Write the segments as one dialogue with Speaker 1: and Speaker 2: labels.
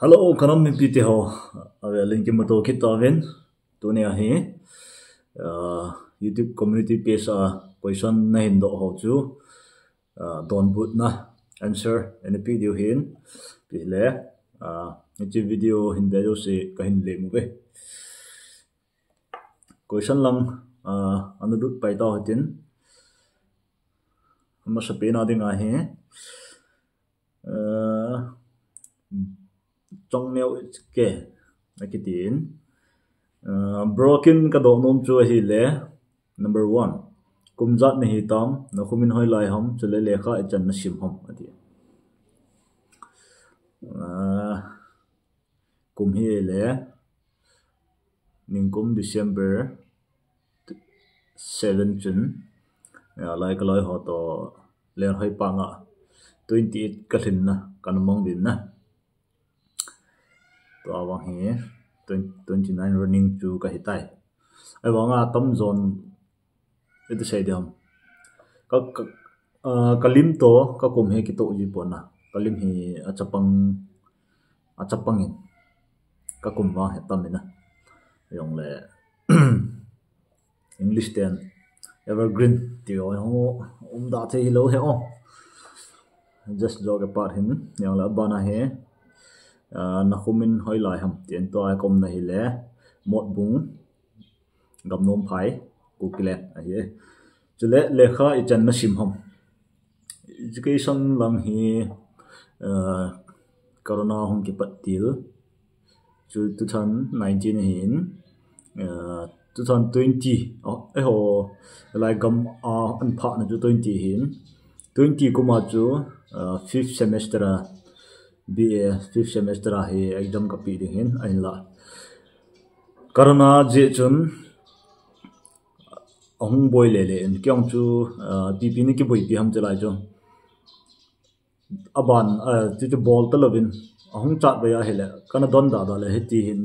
Speaker 1: Hello, kanom mi piti ho. Ave link mo to kit aven. To ne ahi. YouTube community page question na hindo ho chu. Don but na answer in the video hin. Pile. Ini video hin video se kahin le mu be. Question lang anu dut pai ta hotin. Masa pena ding ahi. Trong neo ke nakitin broken ka do nom chu hi le number 1 kumzat ni hitam na khumin hoi lai ham chule lekha ichan na sim ham ati kum hi le ning kum December 7 chun lai ka lai ho to ler hoi pa nga 28 ka thin na kan mong din na to awang hi 29 running chu ka hitai ai wanga tam zone itu sai diam kalim to ka kum he ki to ji pona kalim hi achapangin ka kum wa he tamina yong le English ten evergreen ti ho da the hi lo he o just jog apart hin yang la bana he na khumin hoi lai ham tien to ai kom na hi le mot bung gam nom phai ku kile a hi chule lekha ichan na sim ham education lang hi corona hum ki patil chu 2019 hin 2020 ai ho lai gam an pha na chu 20 hin 20 kuma chu 5th semester BA 5th semester hi exam ka pi ding hin ain la corona je chun ahung boy le en kyong chu pp ni ki boy pi ham chalai chu aban chu ball ta lovin ahung chat ba ya hele kana don da le heti hin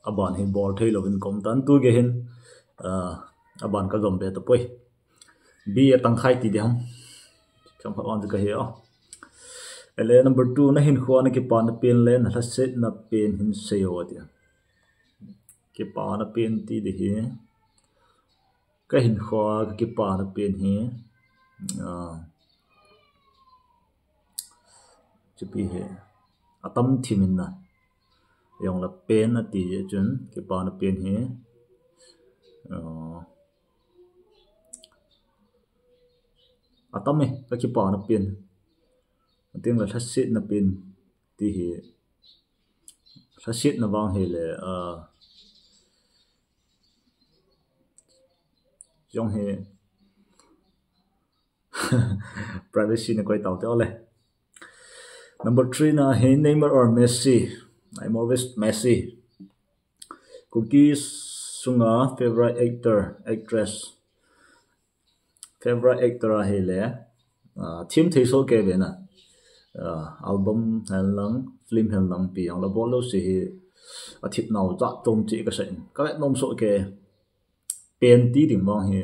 Speaker 1: aban hi ball thei lovin kom tan tu ge hin aban ka zom be ta poi BA tang khai ti de ham cham pha on ka he ele number 2 na hin khwana ki pan pen len la set na pen hin seyo dia ki pan pen ti de hi ka hin khwa ki pan pen hi chupi he atam thimin na yong la pen na ti chun ki pan pen hi atam ka ki pan pen tiếng là thắt xít na pin thì thắt xít na vang hệ là trong hệ privacy na quay tàu theo này number 3 na he Neymar or Messi I'm always Messi cookies sunga favorite actor actress favorite actor hệ là team thấy số kê về na album hel lang film hel lang pi ang la bolo si a thip nau cha tom chi ka sen ka nom so ke pen ti ding mong hi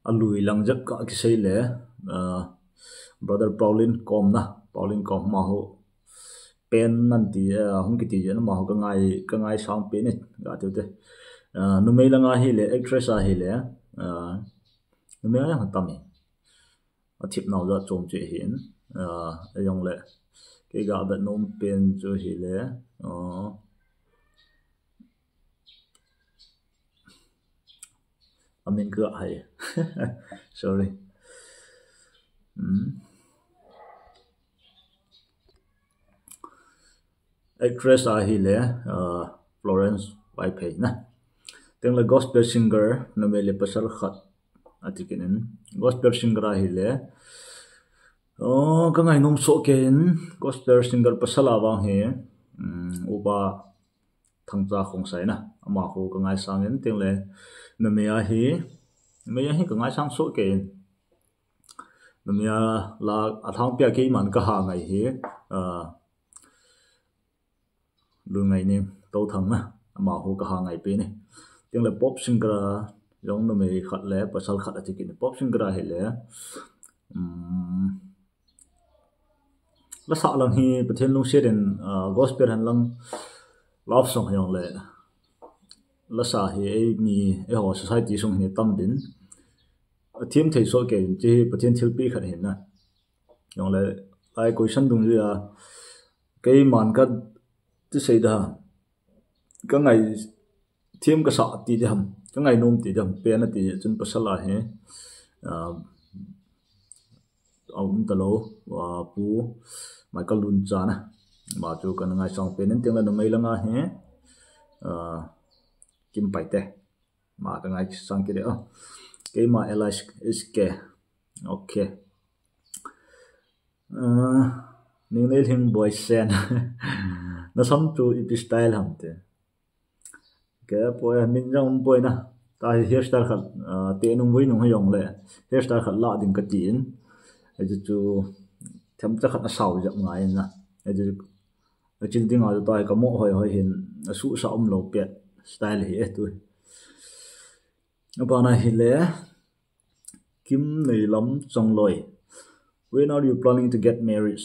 Speaker 1: a lui lang jap ka ki sei le brother Pauline com ma ho pen nan ti hum ki ti na ma ho ka ngai sang pe ni ga tu te nu mei la nga hi le actress a hi le mình ai hoàn tâm à thiệp nào ra trồng chuyện hiển dùng lệ cái gạo bệnh nôm tiền cho hi lẽ mình cứ hay sorry actress à hi lẽ Florence Pugh nè tiếng là gospel singer nó mới lấy pasal khat atikenin gospel singer hi le ka ngai nom so ken gospel singer pasala wang he uba thangcha khong sai na ama ho ka ngai sangen teng le na me hi ka ngai sang so ken na me la athang pya ke man ka ha ngai he lu ngai ni to thang na ama ho ka ha ngai pe ni teng le pop singer giống nó mới khát lẽ pasal khát ở cái pop sinh ra hệ lẽ là sao lần hi bữa thiên lung xe đến gospel hành lăng love song hông lẽ là sao hi mi họ society song hi tâm đến team thấy số cái chỉ bữa thiên thiếu bị khát hiện na hông lẽ ai question đúng gì cái màn cái tí xây đó cái ngày team cái sợ tí đi hầm cái ngày nôm tí đi hầm pe nó tí chân pasal là he ông talo và pu Michael Lunchana mà chú cần ngay xong bên tiếng là nó mấy lần he kim bảy tệ mà cái ngay sang cái đó cái mà LSK ok nhưng nếu hình boy sen nó sống chú ít style hầm thế cái boy mình trong boy na ta hairstyle khát tiền nung với nung hay dùng lệ hairstyle khát lạ đừng cái tiền ấy chú thầm chắc khát nó sầu dậm ngay na ấy chú chính tiếng nói tôi có mộ hồi hiện sụ sọm lột bẹt style hết tôi bạn này lẽ kim này lắm trong lối when are you planning to get married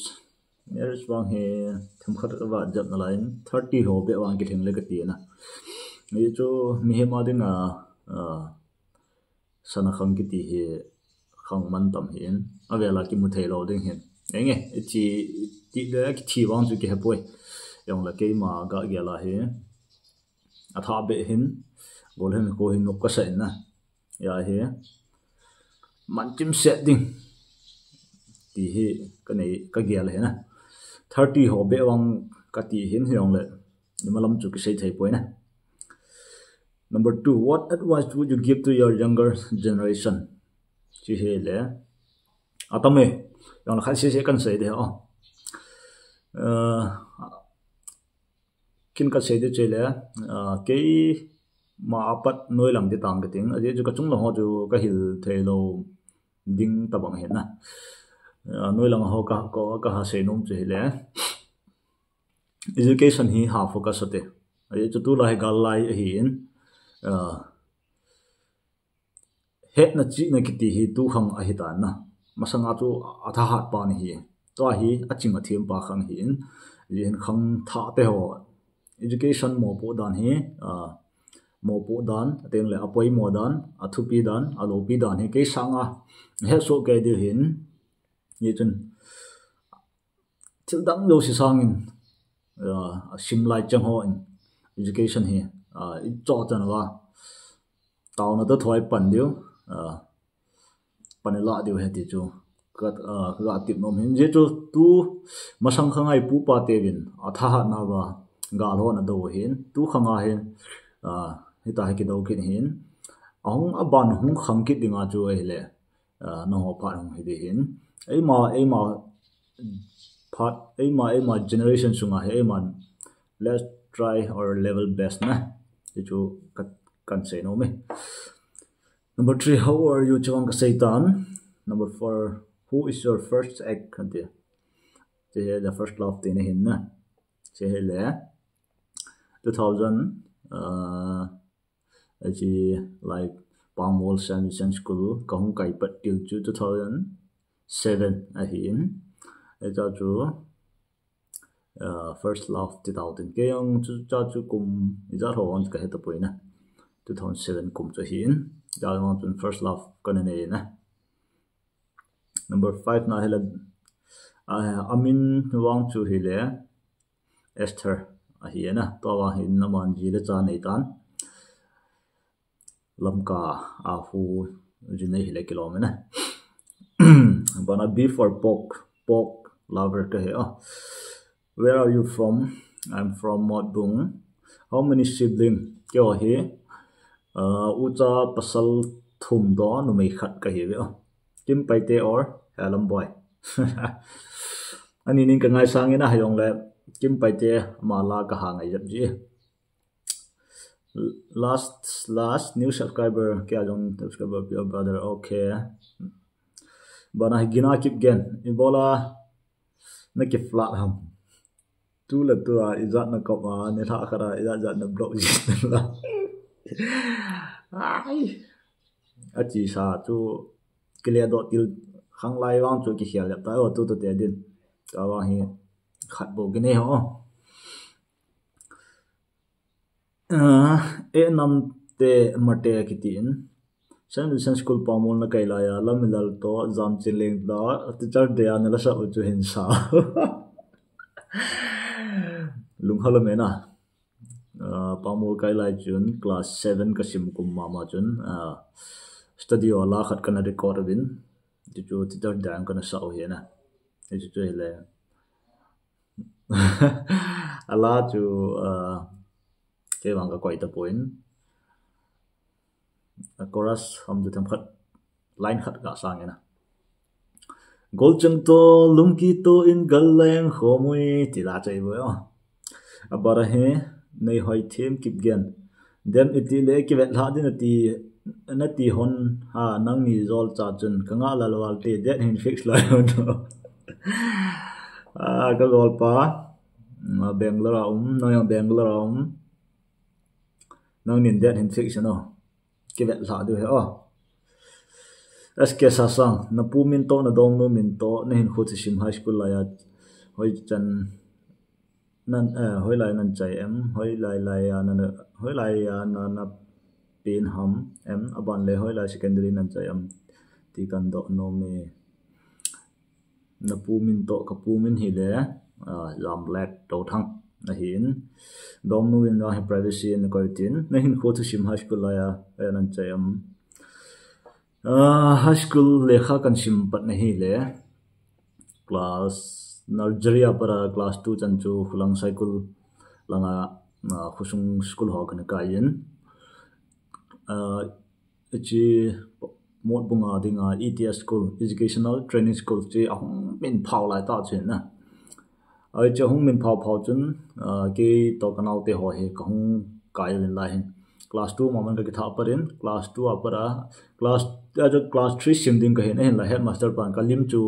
Speaker 1: marriage vang he thầm khát các bạn dậm lại 30 hồ bẹ vang cái thằng lấy cái tiền na ấy chú mi hem ở đây sana khang cái tí he khang man tâm hiện ở về là cái một thầy lô đây hiện đấy nghe chỉ để cái chỉ vang chú cái bôi dùng là cái mà gọi kia là he à thà bẹ hiện gọi là cô hiện nộp cái sợi na ya he man chim setting tí he cái này cái kia là he na 30 hồ bẹ vang cái tí hiện dùng là nhưng mà làm chú cái sợi thầy bôi na. Number 2, what advice would you give to your younger generation? Chỉ hệ lẽ tâm ấy, rằng là khai sẽ cần xây đấy kinh cần xây đấy chỉ lẽ cái mà bắt nuôi làm cái tàng cái tiếng, ở đây chúng chúng là họ chú cái hiểu thầy lô đinh tập bằng hiện na, nuôi làm họ có cả xây nông chỉ lẽ education hi half focus đấy, ở đây chúng tôi là cái lại hiện hết na chi na kiti hi tu khang a hi tan na masanga chu atha hat pa ni hi to hi achinga thiam pa khang hin yen khang tha te ho education mo po dan hi mo po dan teng le apoi mo dan athu pi dan alo pi dan hi ke sanga he so ke de hin ni chun til dang lo si sangin sim lai chang ho education hi ít cho chân vào tàu nó tới thoái bẩn điếu bẩn lạ điều hết thì chú cái tiệm nôm hiện giờ chú tu mà sang khang ai pu pa te vin tha hat na va ga lo na do hin tu khang a hin hita hai ki do kin hin ong aban hung khang ki dinga chu ai le no ho pa hung hi de hin ai ma part ai ma generation sunga he man let's try our level best na chú cần say no me. Number 3, how are you chong ka satan? Number 4, who is your first egg kanti? Thế the first love tin hin na. Thế là 2000 actually like Palmwall Sanderson School có hung kai pat til chu 2007 a hin. Cho chú first love 2000 cái ông chú cùng ra hồ cái hết tập na 2007 cùng cho hin ra ông first love cái này na. Number 5 na là amin wang chu hi le Esther a hi na to wa hin na man ji le cha nei tan lamka a hu ji nei hi le kilom na bana B for pork lover ka he where are you from? I'm from Modbung. How many siblings? Kyo hi ucha pasal thum do nu mai khat ka hi ve kim pai te or halam boy ani ning ka ngai sang ina hayong le kim pai te ma la ka ha ngai jap ji last new subscriber kya jong subscriber your brother okay bana gina kip gen ibola na ki flat ham tu là tu izat na kop ne tha khara izat na block ji la ai a chi sa chu clear dot til khang lai wang chu ki hial ta o tu te din ka wa hi khat bo ki ne ho e nam te mate ki tin San Lucian School pamol na kailaya lamilal to jam chileng da teacher de an la sa u chu hin sa lung halo mena pamol kailai chun class 7 ka sim kum mama chun study wala khat kana record win chu teacher de an kana sa o hiana chu chu hele ala chu ke wang ka koi ta point chorus hom du tham khat line khat ga sang na gol chang to lungki to in galeng khomui ti la chai bo abara he nei hoi them kip gen dem iti le ki vet la din ati na ti hon ha nang ni zol cha chun kanga lalwal te that hin fix la no ka gol pa Bangalore no yang Bangalore nang nin that hin fix no ki vet la du he SK Sasang na pu min to na dom no min to na hin khu sim high school la ya hoi chan nan hoi lai nan chai em hoi lai ya na pin ham em aban le hoi lai secondary nan chai em ti kan do no me na pu min to ka pu min hi le lam black to thang na hin dom no in na privacy in ko tin na hin khu sim high school la ya nan chai em high school lekha kan sim pat na hi le class nursery apara class 2 chan chu khulang cycle langa khusung school ho kan ka yin chi mod bunga dinga ETS school educational training school chi ahung min phau lai ta chen na ai cha hung min phau chun ke to kanau te ho he ka hung kai len lai hin class 2 moment ka tha parin class 2 apara class 3 sim ding ka hin la headmaster pan ka lim chu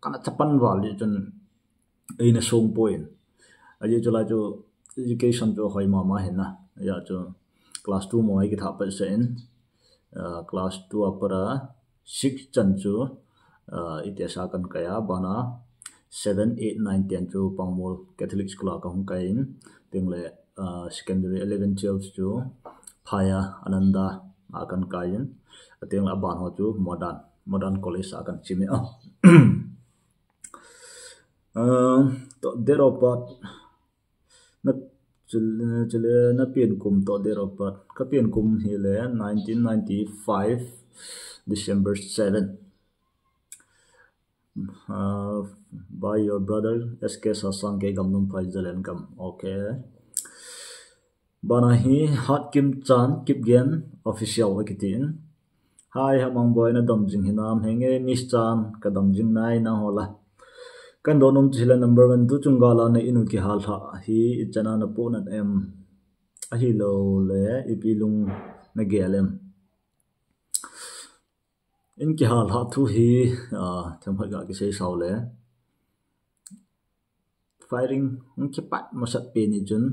Speaker 1: kana chapan wal li chun ina song point aje chola chu education chu hoi ma hin na ya chu class 2 mo ai ki tha pa sen class 2 apara 6 chan chu itesa kan kaya bana 7 8 9 10 chu pangmol catholic school ka hung kain tingle secondary 11 12 chu phaya ananda akan kain ating aban ho chu modern college akan chime to deropat na chile na pien kum to deropat ka pien kum hi le 1995 December 7 by your brother SK Sasang ke gamnum phai jalen kam okay bana hi hat kim chan kip gen official wakitin hai hamang boy na damjing hinam henge miss chan ka damjing nai na hola kan donom chila number 1 tu chungala na inu ki hal tha hi chana na pon at em a hi lo le ipilung na gelem in ki hal ha thu hi tham phai ga ki sei sau le firing un ki pat masat pe ni jun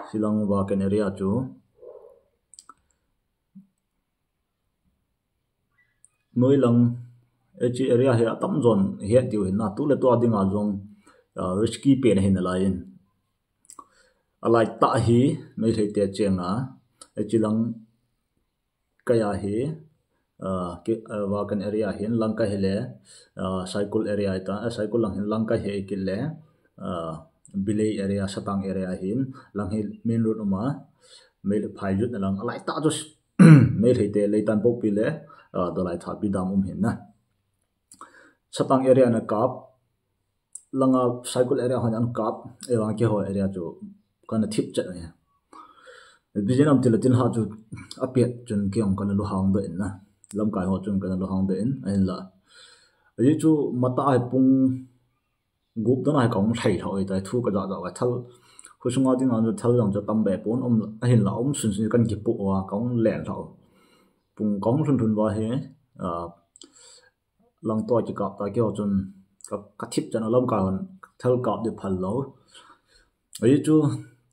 Speaker 1: silang wa ken area chu noi lang echi area he tam zon he tiu hin na tu le to adinga zong risky pe na hin lain alai ta hi mai thei te chenga echi lang kaya hi wa kan area hin langka hele cycle area ita cycle lang hin langka he ikille bilay area satang area hin lang hi main road uma mail phai jut na lang alai ta jo mail thei te leitan pok pi le dolai tha pi dam hin na satang area na kap langa cycle area han an kap ewang ke ho area chu kana thip chat ne bijenam tilatin ha chu apiat chun ke ong kana lo hang be na lam kai ho chun kana lo hang be in ain la ai chu mata ai pung gup don ai kong thai thoi tai thu ka da wa thal khusunga ding an thal long cha tam be pon a hin la sun sun kan ki pu wa kong len thau pung kong sun thun wa he lang to chi kap ta ke ho chun ka thip chan lam ka hon thal kap de phal lo ai chu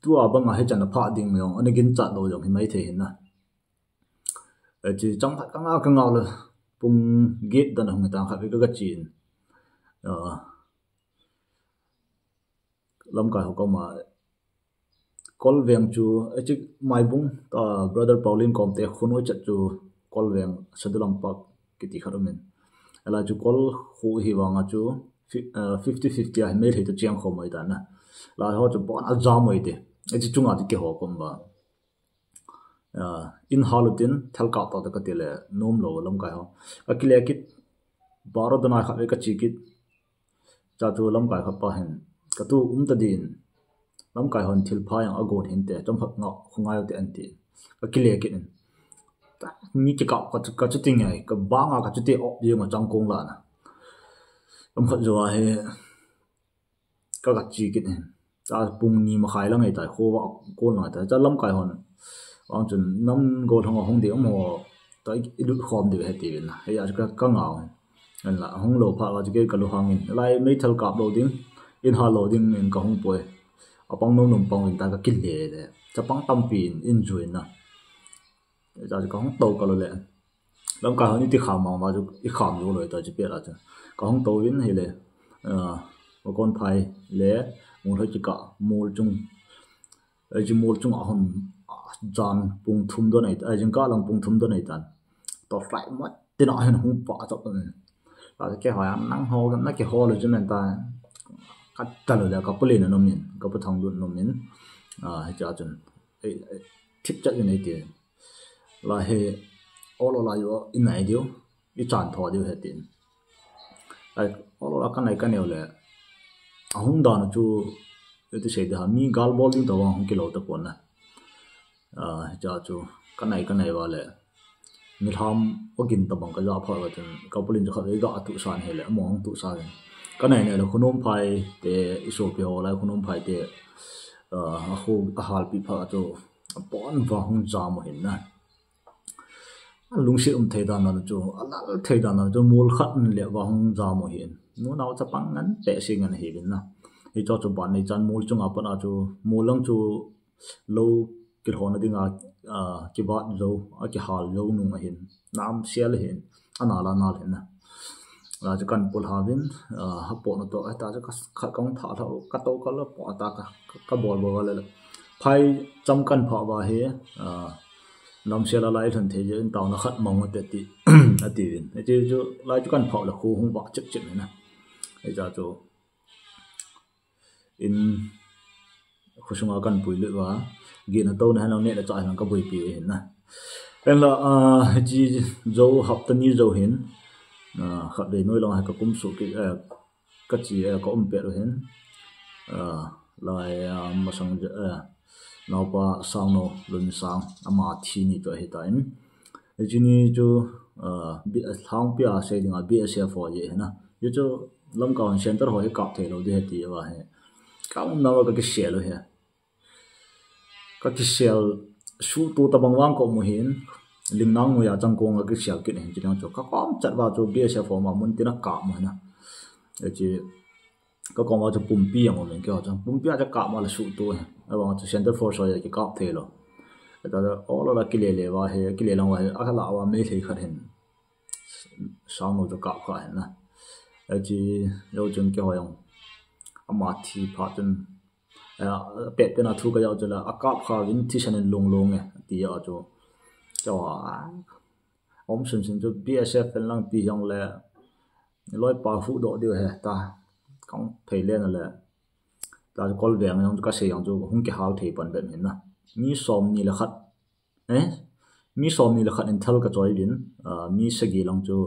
Speaker 1: tu abang a he chan pha ding me ong anigin chat lo jong hi mai the hin na chỉ trong phát cái ngào là bung gate đàn ông người ta khác với cái chuyện lâm cái học mà call veng chu chứ mai bung brother Pauline kom te khunoi chat chu call veng sadulam pak kiti kharumen ala chu call khu hi wanga chu 50-50 a mel he to chiang khomai ta na la ho chu bon al jam mai te chi chunga ti ke ho kom ba in halutin thalka ta ta ka tele nom lo lam kai ho akile kit baro dana kha ka chi kit cha chu lam kai kha pa hen ka tu ta din lam kai hon thil pha yang agon hin te chom phak nga khungai te an ti akile kit ta ni ki ka chu ting ai ka ba nga ka chu te op ye ma chang kong la na lam kha zo he ka ga chi kit ta pung ni ma khai la ngai ta kho wa ko na ta cha lam kai hon ang chun nam go thong hong de mo ta ilu khom de he ti na he ya ka ngao an la hong lo pha ga ke ka lo hangin lai mai thal kap lo ding in ha lo ding in ka hong poe apang nom pang in ta ka kil le de cha pang tam pin enjoy na ja ka hong to ka lo le lam ka ni ti kham ma ju I kham yo lo ta chi pe la cha ka hong to win he le ma kon phai le mu ho chi ka mul chung a hon jan pung thum do nei ai jing ka lang pung thum do nei tan to frai mat tin a hen hung pa chok ne la ke hoya nang ho na ke ho lo jun ta ka ta lo da ka pulin no min ka pa thang lu no min ha cha chun thip cha nei ti la he olo la yo in nai dio I chan tho dio he tin ai olo la ka nai ka ne le a hung da no chu ti sei da mi gal bol din to wa hung ki lo ta pon na cha chu cái này vào lệ người tham có kinh tập bằng cái giá phải là chân các bên cho họ gạ tụ sản hay là mong tụ sản cái này là khuôn phai để Ethiopia lại khuôn phai để khu hal bị phá cho bọn và hung giam mà hiện nay lung sĩ thấy đàn là cho thấy đàn là cho mua khát lệ và hung giam mà hiện nó nào cho bằng ngắn để sinh ngắn hiện na thì cho bạn này chân mua chung apa na cho mua lăng cho lâu cái hòn đi ngà cái bát dầu cái hal dầu nung hin nam xel hin anala nal hin na là cho cần bol havin hấp bộ nó to ta cho các công thả thảo các tàu các lớp bỏ ta các bol bol là phai trăm cân phọ vào he nam xel là lại thân thế chứ tàu nó khát mong ở tết là tiền chứ lại cho cần phọ là khu không bỏ chực chực này nè bây giờ cho in khu sung cần bùi lưỡi quá ghi nó tàu này nó nè là chạy nó có bùi bì hình nè em là chỉ dầu học tân như dầu hình khắp đây nói lòng hay có cung số cái gì có bẹt rồi hình lại mà sang nào qua sang nó lần sang mà thi như vậy hiện tại chỉ như cho bị thang bia xây dựng bia xe phò vậy nè như cho lâm còn center hỏi cặp thể đâu để thì vậy các ông nào cái xe rồi ha các cái xe số tu tập bằng vang có một hình linh năng người ở trong công cái xe kia này chỉ đang cho các con chặt vào cho bia xe phò mà muốn tin nó cặp mà nè chỉ các con vào cho pump bia mà mình kêu cho pump bia cho cặp mà là số tu ở vào cho center for rồi cái cặp thể rồi đó là all là cái lề vào hay cái lề lòng vào ác là vào mấy thấy khát hình sáng nó cho cặp phải nè chỉ lâu chân cái hoài mà thì phát chân pet pena thu ka yaw jala akap kha win thi sanin long e ti ya cho om sun cho BSF lang pi yong le loi pa fu do dio he ta kong thei len le ta kol veng yong ka se yong chu hung ki hal thei pan ben hin na mi som ni la khat mi som ni la khat in thal ka choi bin mi sagi lang chu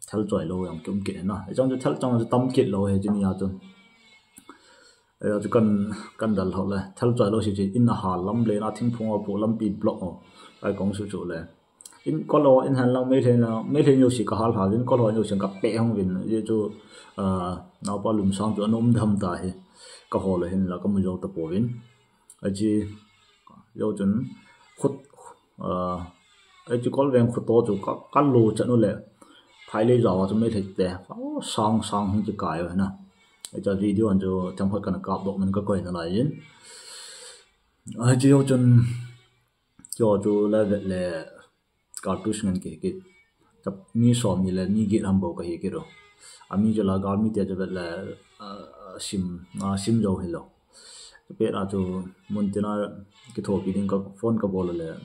Speaker 1: thal choi lo yong kum ki na jong chu thal chong tam ki lo he jin ya chu cho cần đal họ là theo dõi lo chỉ in hà lâm lên à thím phong ở bộ lâm bị block ai cũng sử dụng là in có lo in hàng lâm mấy thế nhiều sự cả hà in có lo nhiều sự gặp bể không vin như cho nào bao lùm sang cho nôm thầm ta he có họ là hình là có một dấu tập bộ vin ai chỉ dấu chuẩn khut ai chỉ có ven khut to cho các lô trận nó lệ phải lấy giàu cho mấy thế để sang không chỉ cài rồi nè cho video anh cho trong hội cần cặp độ mình có quay nó lại yến chỉ yêu chân cho chú là vậy là cartouche ngân cái tập mi xóm như là mi git ham bộ cái rồi ami cho là garmi tia cho vậy là sim dầu hello bé là chú muốn tin là cái thổ bị đình cái phone cái ball là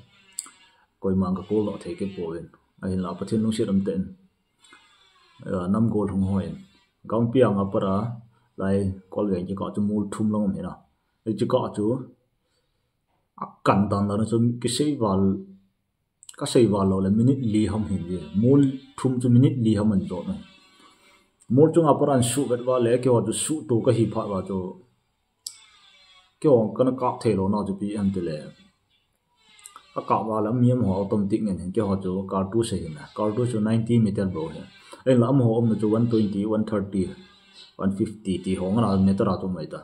Speaker 1: coi mang cái call đó thấy cái bộ ấy ai là bắt thiên lúc xưa đâm tên năm goal không hoài gong piang apara lại call về chỉ có chú mua thum long thế nào chỉ có chú cẩn thận là nó cái xây vào là minute li hầm hình gì mua thum chú minute li hầm mình rồi này mua chung apara shoot vậy vào lẽ kiểu chú shoot tu cái hip hop vào chú kiểu cái nó cọp thể lo nó chú bị anh tự lẽ các cọp vào là miếng họ automatic này kiểu họ chú cartouche này cartouche 90 meter bro này anh là họ nó chú 120 130 150 thì họ nó là meter ra mấy ta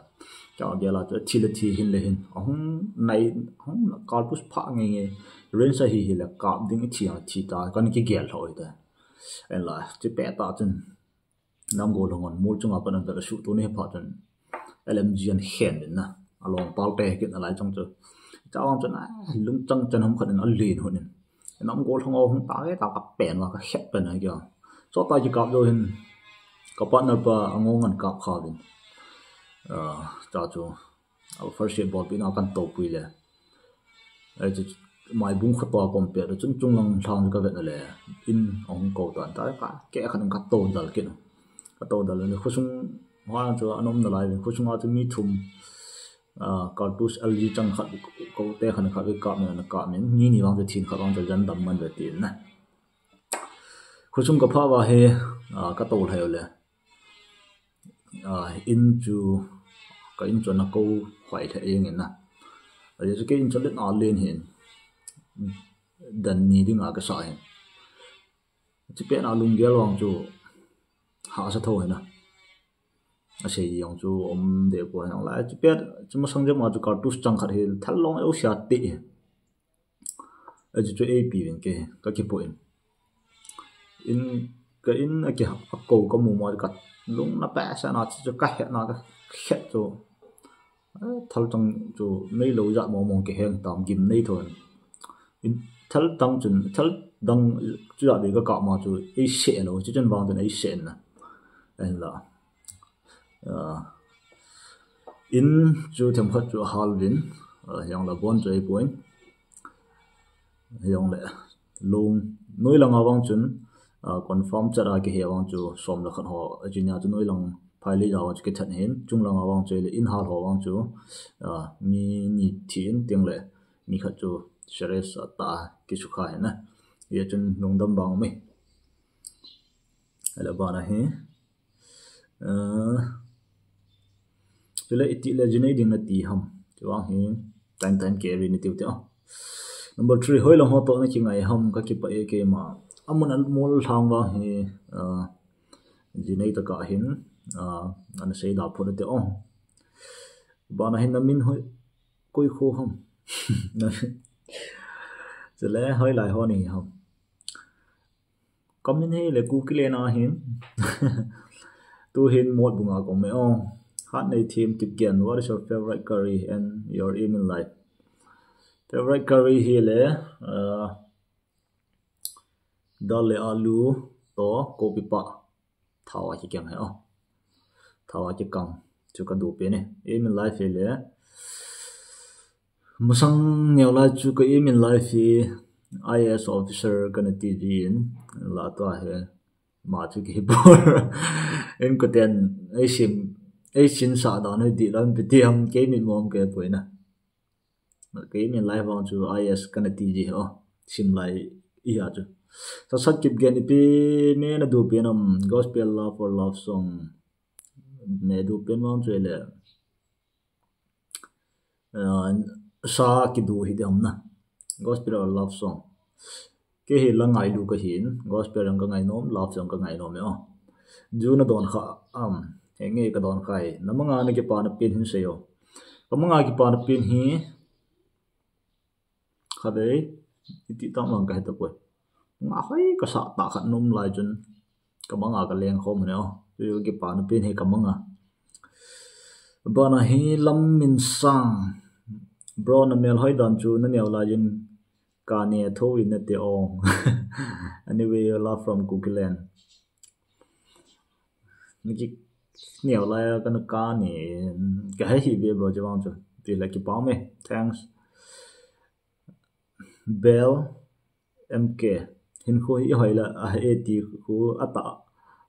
Speaker 1: cho giờ là chú utility hình lên ông này ông cartouche phá nghe range hi là cọp đinh chỉ ta còn cái ghẻ thôi ta anh là chú bé ta chân năm goal ngon mua chung apa nanti shoot tu ni phá chân LMG anh khen đến na along pal te cái lại trong cháu ông chân này lưng chân không khẩn nó liền hơn nó goal không ta cái bèn và cái khép bên này kìa số ta chỉ cọp rồi có partner pa ang ngon cọp khá đến cháu chú first shot ball pin akan top pi le mai bung khat to compare chung chung lang thang ka vet le in ong ko tan ta ka ke khan ka to dal kin ka to dal le khusung hoa cho anom na lai khusung a mi thum cartouche LG chang khat ko te khan kha ka me ka men ni wang de thin kha wang de jan dam man de tin na khusung ka pha wa he ka to thai le in chu cái in cho nó câu phải thế yên na ở đây cái in cho lên on lên hiện đần ni đi ngã cái sợi chỉ biết là lùng ghé lòng chú họ sẽ thôi nè à sẽ dùng chú để của nó lại chỉ biết chúng mà sang mà chú cartouche trăng khát thì thắt long yếu xả tị ở chú AP bên cái point in cái in cái cầu có mù mồi cắt lúng nó bẻ sẽ nó cho cắt hết nó cái hết rồi thal trong chú mấy lâu dạ mong cái hàng tạm kim này thôi thal tăng chun thal đăng chú đã bị cái cọ mà chú ấy sẽ rồi chú chân vàng thì ấy sẽ nè anh là in chú thêm phát chú Halvin yang là bốn chơi point yang là luôn nuôi lòng avang chun confirm cho ra cái hệ avang chú xóm là khẩn họ ở trên nhà chú nuôi lòng phải lý do cái thật hiện chung lòng avang chơi là in hal họ avang chú ni thiên tiếng lệ mi khát chú series ta cái số khai nè giờ chun nông đâm bằng mi là bạn này cho lại ít là cái đình là tì hầm chú anh hi tan carry này tiêu tiêu number 3 hồi lòng họ tổ này chỉ ngày hầm cái bậy cái mà amun al mol thang wa hi cái này ta cả hin anh sẽ đọc phụ được không bạn này namin hơi coi khô không giờ lẽ hơi lại hoa này không comment hay là cú cái lên hin tu hin một bunga của mẹ ông hát này team tiếp kiện what is your favorite curry and your aim in life favorite curry hi là dal le alu to kopi pa thawa chi kyang hai thawa chi kang chu ka du pe ne aim in life hi le musang neo la chu ka aim in life hi IS officer kana ti jin la to he ma chu ki bor en ko ten ai sin sa da ne di lan bi tiam ke mi mom ke poina ke mi life on chu IS kana ti ji ho sim lai I ha chu sa sat kip gen pi me na du pe nam gospel love for love song me du pe mom chu le sa ki du hi dam na gospel love song cái hi là ngày lu cái hin gospel ang ka ngai nom love song ka ngai nom me ju na don kha he nge ka don khai namanga ne ke pa na pin hin seyo kamanga ki pa na pin hi khade ti ta mang ka ta poi nga hoi ka sa ta khat nom lai chun kamanga ka leng khom ne ju ki pa na pin he kamanga ba na hi lam min sang bro na mel hoi dan chu na neo la jin Kanye Tho in the ong. Anyway, a lot from Google Land. Niki nhiều là cái nó Kanye cái gì về bro cho bạn cho thì là cái bảo mày thanks Bell MK hin khôi hỏi là ai thì khu ata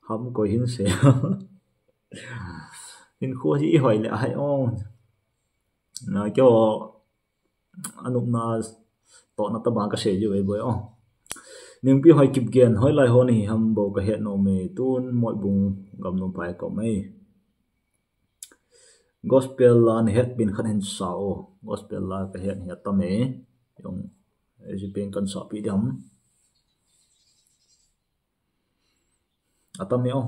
Speaker 1: ham coi hin sẽ hin khôi hỏi là ai ong nói cho anh na to na ta bang ka se ju e boy oh ning pi hoi kip gen hoi lai ho ni ham bo ka het no me tun moi bung gam no pai ko mai gospel la ni het bin khan hen sao gospel la ka het het ta me yong ji pen kan sa pi dam atam me oh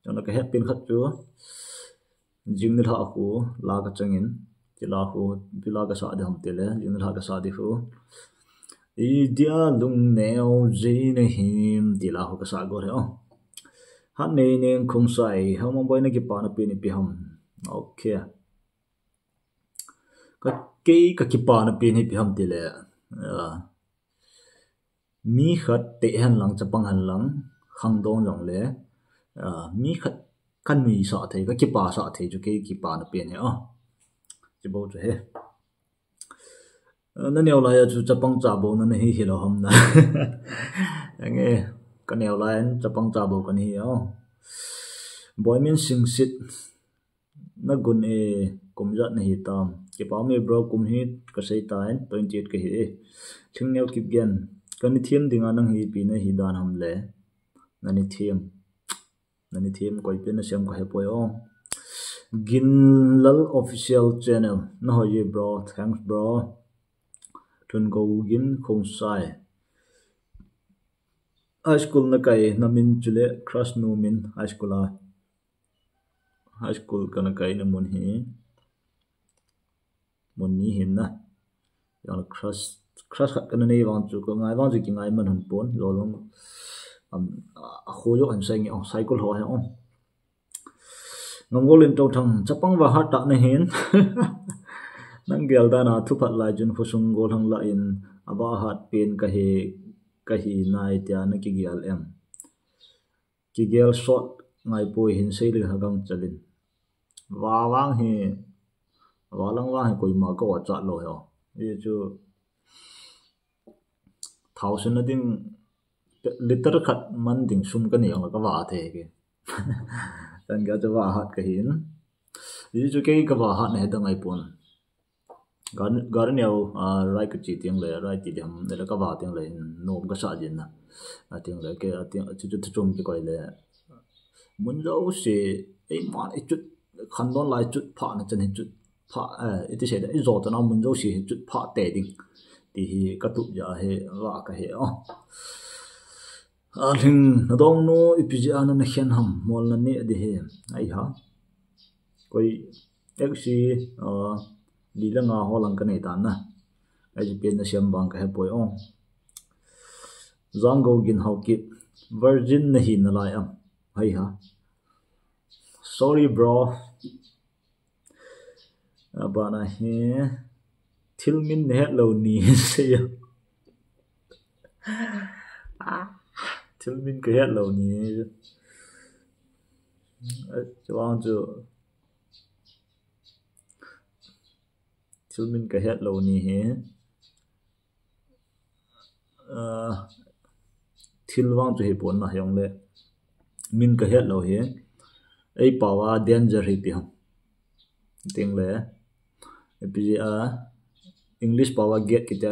Speaker 1: chona ka het pin khat chu jing ni tha khu la ka changin ti la khu ti la ka sa dam te le jing la ka sa di khu Idia lung neo zine him di la ho ka sa go re oh han ne neng khung sai hom boy na ki pa na pi ni pi ham okay ka ki pa na pi ni pi ham ti le mi khat te han lang chapang han lang khang dong long le mi khat kan mi sa thei ka ki pa sa thei chu ke ki pa na pi ni oh chi bo chu he nó nêu lại chú chấp bằng trả bộ nó hi lo hôm nay nghe cái nêu lại chấp bằng trả bộ cái hi không boy min sing sit nó gun e cũng rất này tam cái bảo mi bro cũng hit cái say tai 28 cái hi thing nêu kịp gen cái ni thiam ding anang hi pi na hi dan ham le nani thiam coi pin na xem có hay boy ông gin lal official channel nó hỏi bro thanks bro Tun go gin khong sai high school na kai namin chule crush no min high school kana kai na mun ni hin na yang crush khat kana nei wang chu ko ngai wang chu ki ngai man hun pon lo long a khoyo an sai ngi ong cycle ho he ong ngongolin to thang chapang wa hat ta na hin nang gel da na thu phat lai jun khosung gol hang la in aba hat pen ka hi nai tia na ki gel em ki gel shot ngai poi hin sei le hagang chalin wang hi walang wa hi koi ma ko wa cha lo yo ye chu thousand na ding liter khat man ding sum ka ni ong ka wa the ke tan ga cha wa hat ka hin ye chu ke ka wa hat ne da ngai pon garan yaw rai ka chi tiang le rai ti dam le ka ba tiang le nom ka sa jin na tiang le ke tiang chu chum ki koi le mun lo se ei ma e chut khan don lai chut pha na chen chut pha it se da i zo ta na mun lo se chut pha te ding ti hi ka tu ja he wa ka he a thing na dong no ipji an na khen ham mol na ne de he ai ha koi taxi đi là ngà ho lang cái này tan na ai chỉ biết là xem bằng cái bồi ong giang go gin hậu kịp virgin na hin lại am hay ha sorry bro ba na he thil min he lo ni se ya thil min cái he lo ni cho anh cho thil min ka het lo ni he thil wang chu he pon na yong le min ka het lo he ei pawa danger hi pi ham ting le pi English pawa get kita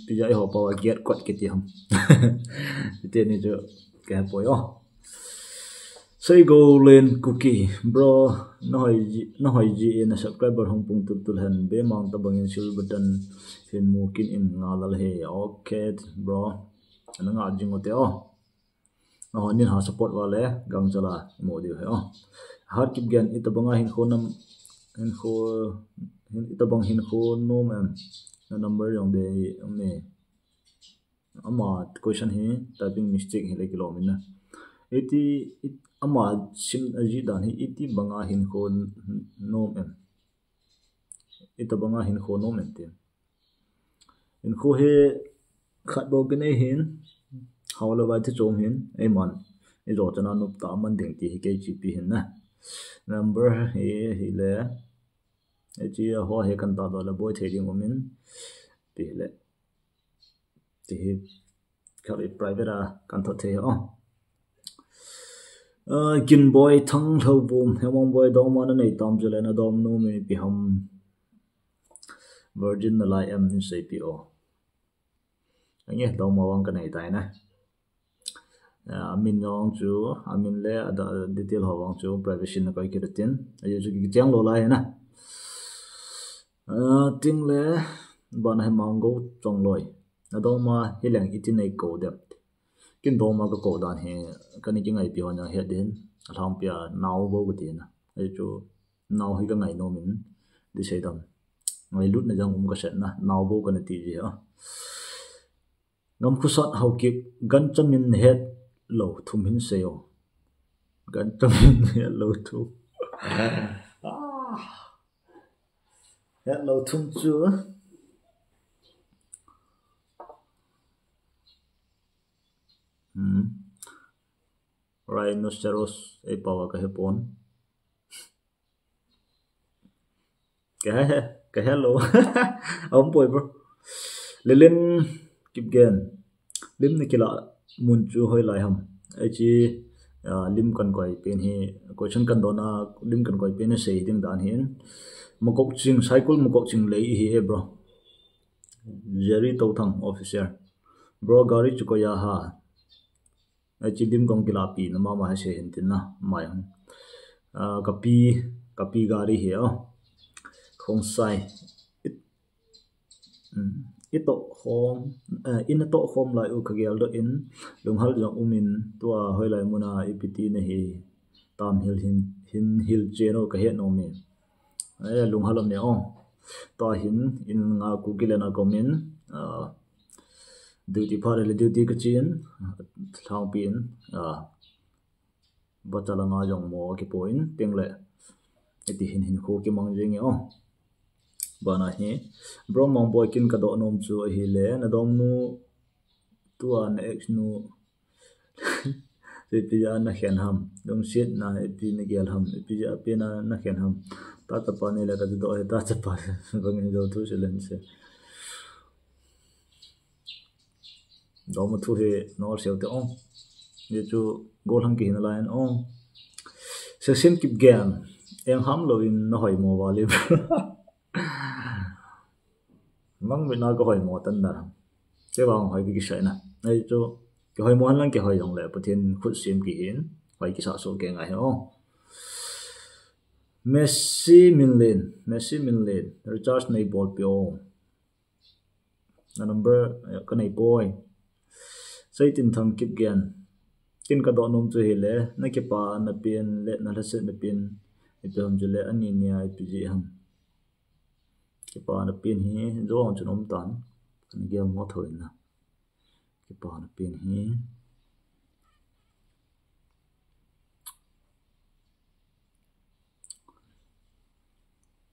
Speaker 1: pi ho pawa get kwat kiti ham te ni jo ka po yo say go lên cookie bro nó hỏi gì na subscriber hong pung tul han be mang ta bangin sil button hin mu kin in nga lal he okay bro ana nga jingo te nó hỏi nin ha support wa le gang chala mo di he har kip gen itabanga hin khonam hin kho hin itabang hin kho no man na number yong de me ama question hi typing mistake hi le kilom na eti ama sim aji dan hi iti banga hin khon nom em ita banga hin khon nom em te in khu he khát bầu cái này hin hầu là vài thứ trông hin em man cái rồi cho nó nộp tạm mình tiền thì cái chi phí hin na number he le cái chi hoa he kan ta đó là boy thế đi mình thì le thì cái private à kan thọ thế kin boy thang thâu bùm hem mong boy dom man nei tam jule na dom no mi pi ham virgin la em in cpo anh nghe dom mawang cái này tai na amin nong chu amin le ada detail hawang chu privacy na kai kiratin ayu chu ki chang lo lai na ting le ban hai mango chong loi na dom ma hilang itin nei ko de kin dom ma ko dan he kan ni ngai pi hon ya he din alam pia naw bo cái tiền ai chu naw hi ka ngai no min đi sei dam ngai lut na jang ka set na naw bo kan ti ji a ngam khu sat hau ki gan chamin het lo thum hin seo gan chamin het lo thu het lo thum chu rhinoceros e pawa ka hepon cái hello ông bồi bro lên kịp gen lim này kila mun chu hoi lai ham ai chi lim kan koi pen hi question kan dona lim kan koi pen sei ding dan hin mokok ching cycle mokok ching lei hi e bro jerry to thang officer bro gari chu ko ya ha ai chi lim kong kila pi na ma se hin tin na mai kapi gari hi không sai ít tổ home in tổ home lại u kagel do in lung hal jong umin tua hoi lai muna ipt ne hi tam hil cheno ka he no mi lung halom ne to hin in nga ku gilena komin duty par le duty ka chin thang pin batala nga jong mo ki point tengle eti hin khu ki mang jing bana hi bro mong boy kin ka do nom chu hi le na dom nu tu an ex nu pi ja na khen ham dong shit na pi ne gel ham pi ja pi na khen ham ta pa ne la ka do ta cha pa bang ni do tu se len se dom tu he no se te ye chu gol hang ki na line se sim kip gan em ham lo in na hoi mo wa le mang bên nào có hỏi mò tân đã cái bằng hỏi cái sợi này đây cho cái hỏi mò lắm cái hỏi dòng lệ bữa thiên khuất xiêm kỳ hiến hỏi cái sao số cái ngày không Messi Minlin recharge này ball pio number cái này boy xây tin thằng kịp gen kin ka do nom chu hi le na ke pa na pin le na la se na pin ipom ju le ani nia ipg ham cái pa na pin hi zo on chu nom tan kan ge mo thoi na cái pa na pin hi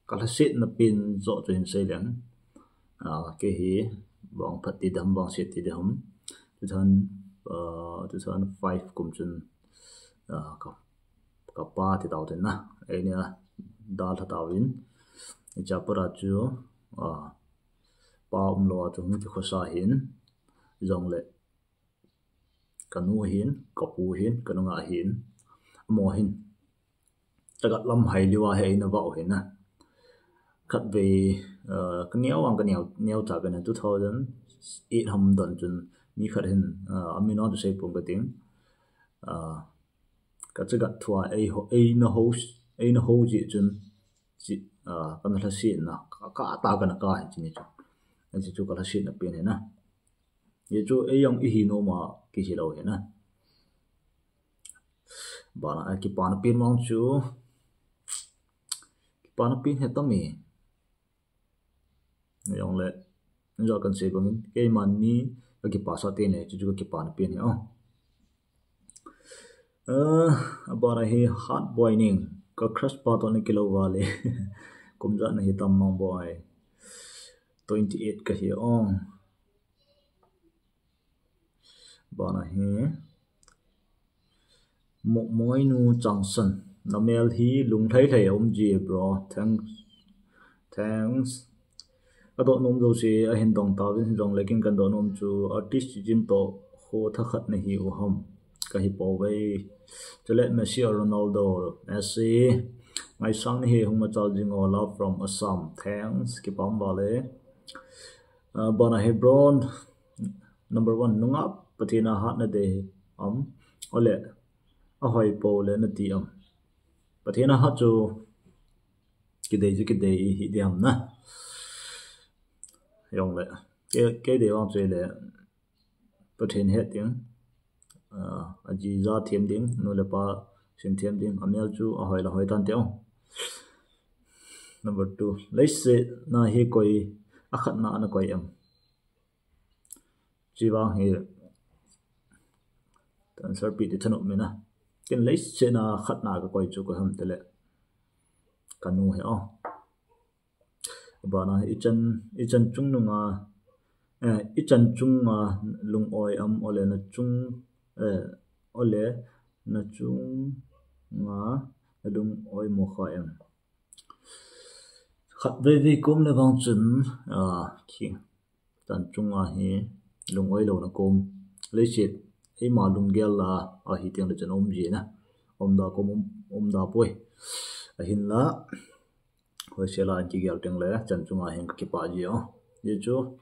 Speaker 1: kala sit na pin zo chu hin sei leng cái hi bong phat ti dam bong sit ti dam tu than 2005 kum chun ka pa ti taw ten na e nia dal tha tawin cha para chu pa lo chu mi kho sa hin jong le kanu hin kapu hin kanunga hin mo hin tagat lam hai liwa he na wa hin na khat ve kniaw ang kniaw cha ben 2008 ham don chun mi khat hin amino to sei pum bating ka chaga thua ei na ho ji chun chi kan la si na ka ta kan ka hi ni chu ani chu ka la si na pen he na ye chu ei yong i hi no ma ki hi lo he na bana ki pan pin mong chu ki pan pin he to mi yong le jo kan se bang ke man ni ki pa sa te ne chu ki pan pin he about he hot boiling ka crush pa to ne kilo wale kum ja na hi tam mong boy 28 ka hi bana hi mo moi nu changsan namel hi lung thai thai ji bro thanks ado nom do si a hin dong ta win jong lekin kan do nom chu artist jin to ho tha khat na hi u ham ka hi po wei chale Messi or Ronaldo Messi my son hi hung ma chal jing all love from Assam thanks ki pam bale bana Hebron number 1 nunga patina hat na de ole a hoi po le na ti patina hat chu ki dei hi diam na yong le cái điều ông chơi là có thể hết tiếng chỉ ra thêm tiếng nó là ba xin thêm tiếng âm nhạc chú hỏi là hỏi tan tiếng number 2 lấy xe na hi coi khát na nó coi chỉ vang hi tan sar bị thân ông mình na cái lấy xe na khát na cái coi chú coi hầm tele canu hiểu bà na i chân chung nunga i chân chung ma lung oi ole na chung ole na chung nga lung oi mo kha khat ve kom le wang chun khi chân chung a hi lung oi lo na kom le chit ei ma lung gel la a hi tiang le chen ji na da kom da poi a hin la hồi xưa là anh chị gạo tiền lẻ chân chung ai cái bà gì ó vậy chú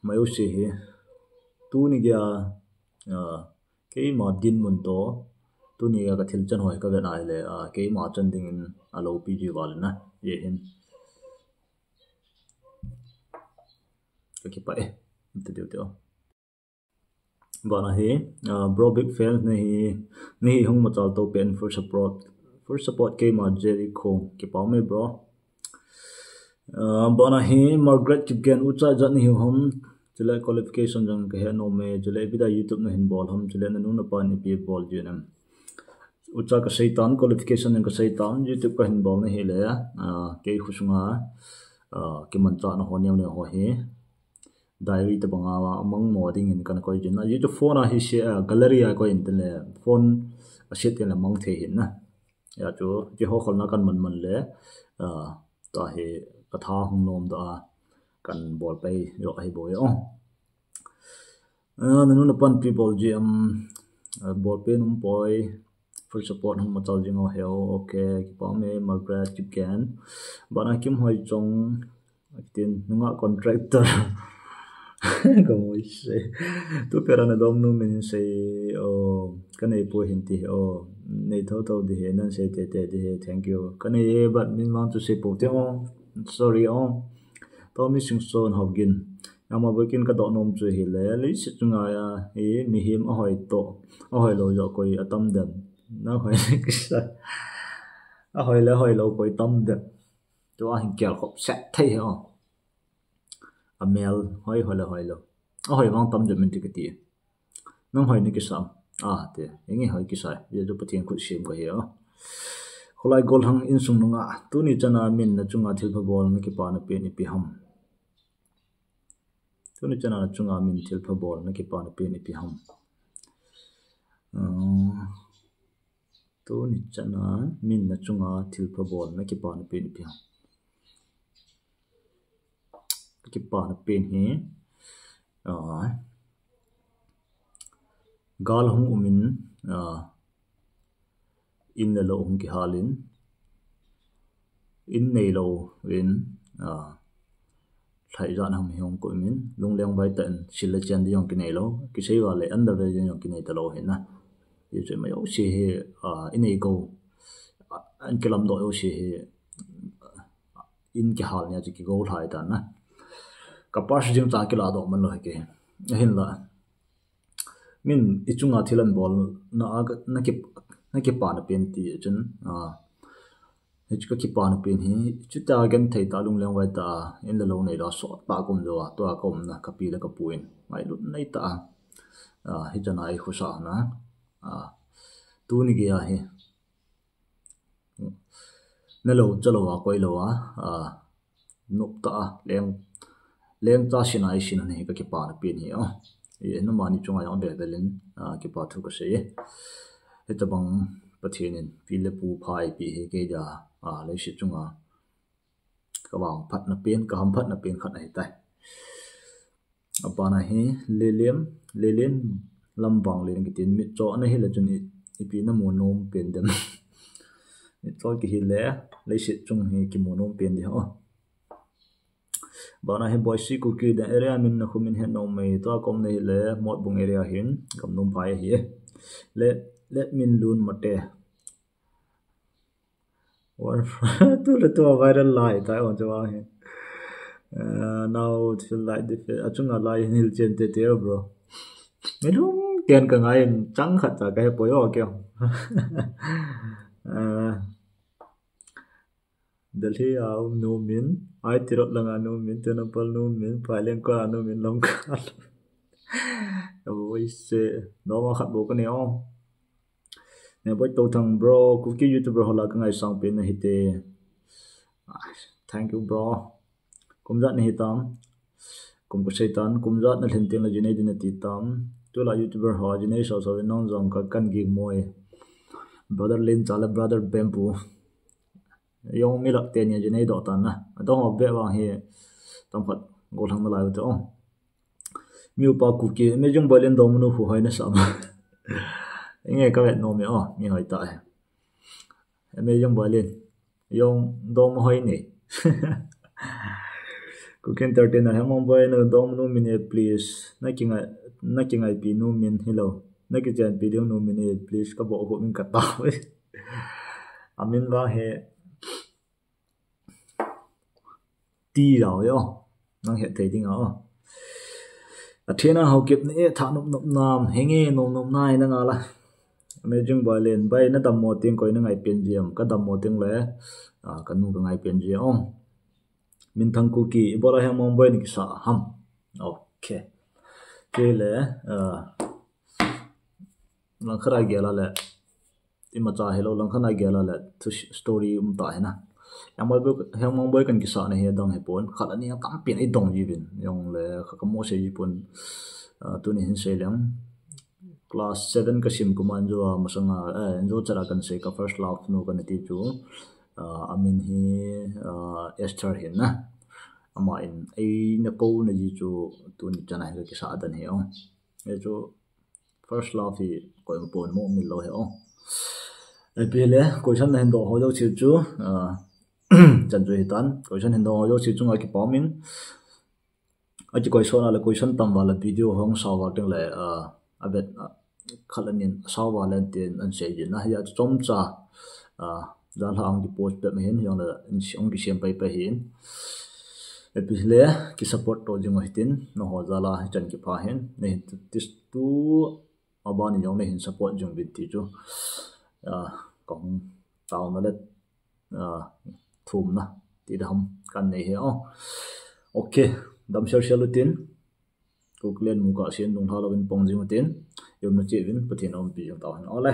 Speaker 1: mấy ông sĩ tu ni kia cái mà din muốn to tu ni cái thil chân hỏi cái bên này là cái mà chân tình alo pi gì vào nè vậy hin cái bà ấy tự điều bà này bro big fan này không mà chào tàu pen for support cái mà Jericho cái bảo mấy bro bana hi Margaret Kipgen ucha jan hi hom chile qualification jang ke no me chile bida YouTube no hin ball hom chile na nu na pa ni pi ball jinam ucha ka seitan qualification ka seitan YouTube ka hin ball na hi le ke khusunga ke man cha na honiam ne ho hi diary ta banga wa among moding in kan ko jin na YouTube phone a hi se gallery a ko in le phone a set in la mang the hin na ya chu ji ho khol na kan man le ta hi ka tha hung nom da kan bol pai ro ai boy nanu na pan people ji bol pe num boy for support hum matal jing o heo okay ki pa me Margaret Kipgen bana kim hoi chong tin nunga contractor como se tu pera na dom nu min se kanai po hinti nei tho de he nan se te de he thank you kanai but min want to say po te sorry Tommy Singson Hopgin ama bokin ka do nom chu hi le si chunga ya hi mi him a hoi lo jo koi atam den na hoi kisa a hoi lo koi tam den to a hin kel khop set thai a mel hoi lo a hoi wang tam de min tikati nang hoi ni kisam te engi hoi kisai ye jo pathian khu sim ko hi kholai gol hang in sung nga tu ni chana min na chunga thil pha bol na ki pa na pe ni pi ham tu ni chana chunga min thil pha bol na ki pa na pe ni pi ham tu ni chana min na chunga thil pha bol na ki pa na pe ni pi ham ki pa na pe ni gal hung umin in la lo hung ki halin in nei lo win thai ran ham hiong ko min lung leng bai tan sila chan di yong ki nei lo ki sei wa le under ve yong ki nei ta lo hin na ye che mai o si he in ei go an kelam do o si he in ki hal nya ki go thai ta na ka pas jing ta ki la do man lo ke hin la min ichunga thilan bol na ki pa na pen ti chen ki pa na pen hi chuta gan thei ta lung leng wai ta in la lo nei da so ta kom do to a kom na ka pi la ka puin mai lu nei ta hi chana ai khusa na tu ni ge hi na lo chalo wa koi lo wa nup ta leng ta sinai sin ni ka ki pa na pen hi nó mà ni chung ai ông bè velin cái bảo thu cái gì hết cho bằng bất thiên nên vì là bù phai bị cái đó lấy sự chung các bạn phát nó biến cái hầm phát nó biến khăn này tay apa này lê liếm lâm vàng lên cái tiền mít cho này là chân ipi nó muốn nôm biến dem cho cái lẽ lấy sự chung cái muốn nôm biến đi hả bạn này boy sĩ cookie the area min na khumin he no me to kom nei le mot bung area hin kam nom phai hi let min lun mate one to viral lie tai on jawa he now it feel like the achunga lie nil chen te bro melum tiền ka ngai chang khat ta cái poyo kyo Delhi au no min ai tirot langa no min tenapal no min pailen ko no min long kal oi se no ma khat bo ka ne om ne boy to thang bro cookie youtuber hola ka ngai sang pe na hite thank you bro kum zat ne hitam kum ko shaitan kum zat na thlen ten la jinai din ti tam to la youtuber ho jinai so non jong ka kan gi moi brother lin chala brother bamboo yong mi lak ten ya jinai do tan na do ho be wa he tam phat gol hang la to mi pa cookie me jong bolen do munu hu hai na sam nghe các bạn nói mi hỏi tại me jong bolen yong do mo hai ni cookie entertainer ham mong boy no do munu min please na kingai pi no min hello na ki jan video no min please ka bo ho min ka ta amin ba he ti rồi yo năng hiện thấy tiếng ó thiên nào học kiếp này thả nộp nam henge nộp nai năng ala amazing boy lên bay nó tầm một tiếng coi nó ngày biến diệm cái tầm một tiếng lẽ cái nu cái ngày biến diệm mình thằng cookie bỏ ra ham mong bay này sợ ham ok cái lẽ lần khara gel là ima cha hello lần khana gel là story tai na yang mong boy kan kisa ne he dong he pon khat ani tam pin ai dong ji bin yong le kha mo se ji pon tu ni hin se lam class 7 ka sim kuman jo masanga jo chara kan se ka first love no kan ti chu amin hi Esther hin na ama in ai na ko na ji chu tu ni chana he kisa dan he e chu first love hi ko pon mo mi lo he ai pele question na hin do ho jo chi chu chân duy tan question hình đó yo si chung ai ki pamin ai ki question ala question tam wala video hong saw wa teng le abet khalanin saw wala tin an sei jin na ya chom cha dal hang ki post pe hin yong la ong ki sem pai pa hin episle ki support to jing hitin no ho zala chan ki pha hin ne tis tu abani yong ne hin support jing bit ti chu kong taw na le thum na ti dam kan nei he ok dam share lutin kuklen muka sian dong thala win pong jing tin yom na che win pathin om pi jong taw han ole